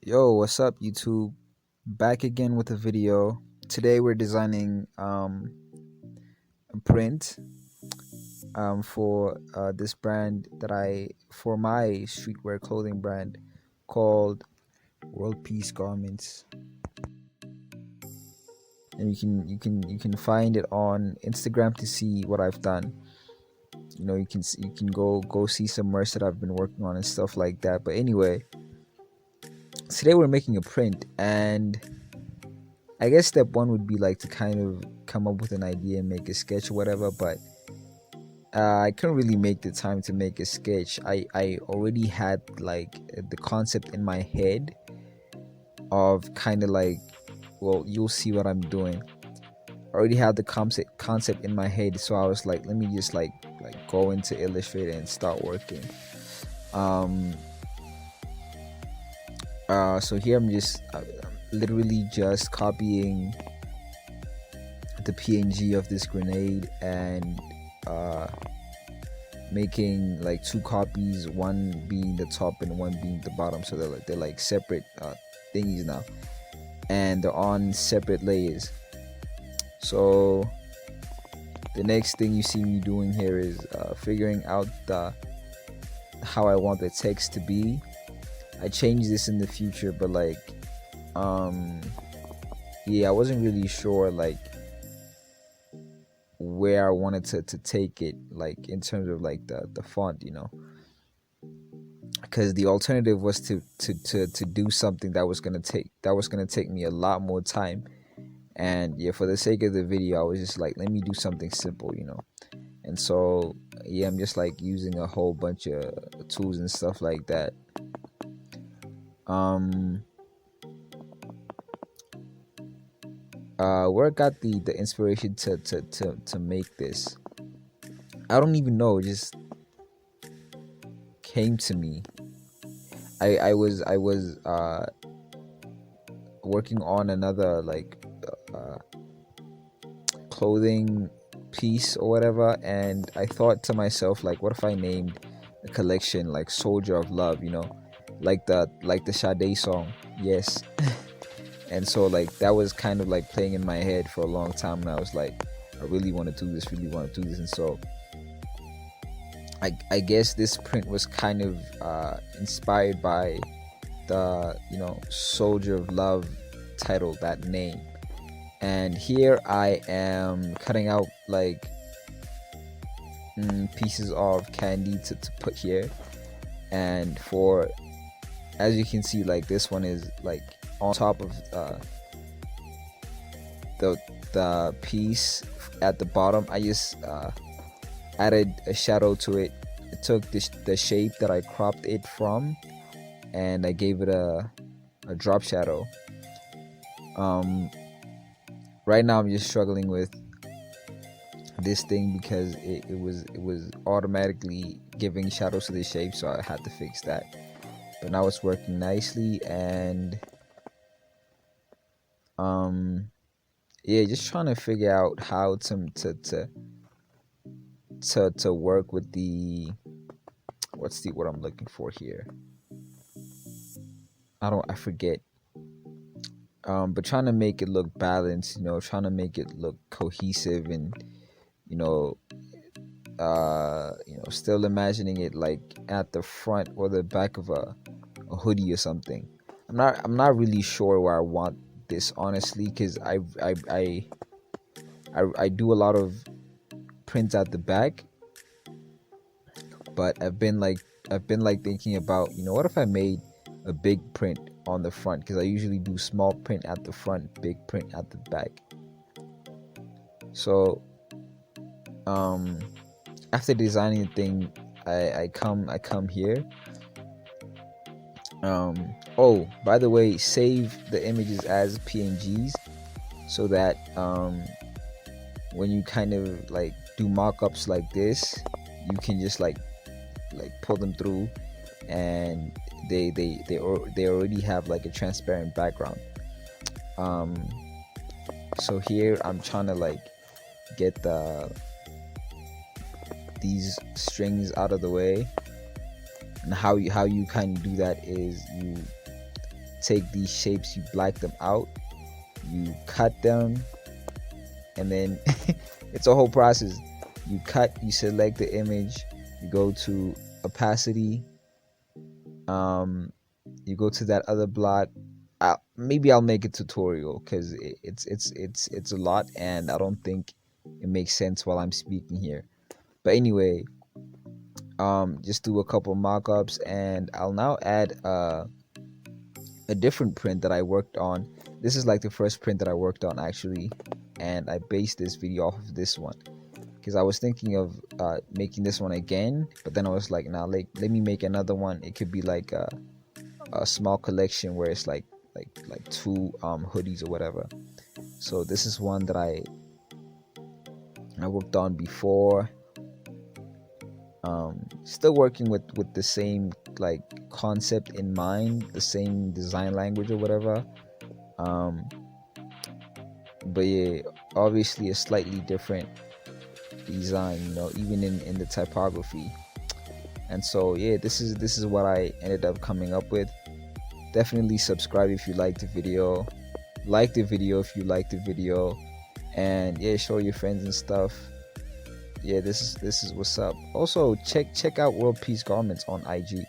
Yo, what's up, YouTube? Back again with a video. Today we're designing a print for this brand for my streetwear clothing brand called World Peace Garments, and you can find it on Instagram to see what I've done. You can go see some merch that I've been working on and stuff like that. But anyway, today we're making a print, and I guess step one would be like to kind of come up with an idea and make a sketch or whatever, but I couldn't really make the time to make a sketch. I already had like the concept in my head of kind of like, well, you'll see what I'm doing. I already had the concept in my head, so I was like, let me just like go into Illustrator and start working. Um, so here I'm just literally just copying the PNG of this grenade and making like two copies, one being the top and one being the bottom, so they're like separate thingies now, and they're on separate layers. So the next thing you see me doing here is figuring out how I want the text to be. I change this in the future, but like yeah, I wasn't really sure like where I wanted to take it, like in terms of like the font, because the alternative was to do something that was gonna take me a lot more time. And yeah, for the sake of the video, I was just like, let me do something simple. And so yeah, I'm just like using a whole bunch of tools and stuff like that. Where I got the inspiration to make this, I don't even know, it just came to me. I was working on another like clothing piece or whatever, and I thought to myself, like, what if I named a collection like Soldier of Love, like the Sade song, yes. And so like that was kind of like playing in my head for a long time, and I was like, I really want to do this, and so I guess this print was kind of inspired by the Soldier of Love title, that name. And here I am cutting out like pieces of candy to put here, and for, as you can see, like this one is like on top of the piece at the bottom. I just added a shadow to it. I took the shape that I cropped it from, and I gave it a drop shadow. Right now I'm just struggling with this thing because it was automatically giving shadows to the shape, so I had to fix that. But now it's working nicely, and yeah, just trying to figure out how to work with the what I'm looking for here. I forget. But trying to make it look balanced, trying to make it look cohesive, and still imagining it like at the front or the back of a hoodie or something. I'm not really sure where I want this, honestly, because I do a lot of prints at the back, but I've been like thinking about, what if I made a big print on the front, because I usually do small print at the front, big print at the back. So after designing the thing, I come here. Oh, by the way, save the images as PNGs, so that when you kind of like do mock-ups like this, you can just like pull them through, and they already have like a transparent background. So here I'm trying to like get these strings out of the way. And how you kind of do that is you take these shapes, you black them out, you cut them, and then it's a whole process. You cut, you select the image, you go to opacity, you go to that other block. Maybe I'll make a tutorial because it's a lot, and I don't think it makes sense while I'm speaking here. But anyway, just do a couple mock-ups, and I'll now add a different print that I worked on. This is like the first print that I worked on actually, and I based this video off of this one because I was thinking of making this one again, but then I was like, nah, let me make another one. It could be like a small collection where it's like two hoodies or whatever. So this is one that I worked on before. Still working with the same like concept in mind, the same design language or whatever. But yeah, obviously a slightly different design, you know, even in the typography. And so yeah, this is what I ended up coming up with. Definitely subscribe if you like the video, like the video if you like the video, and yeah, show your friends and stuff. Yeah, this is what's up. Also check out World Peace Garments on IG.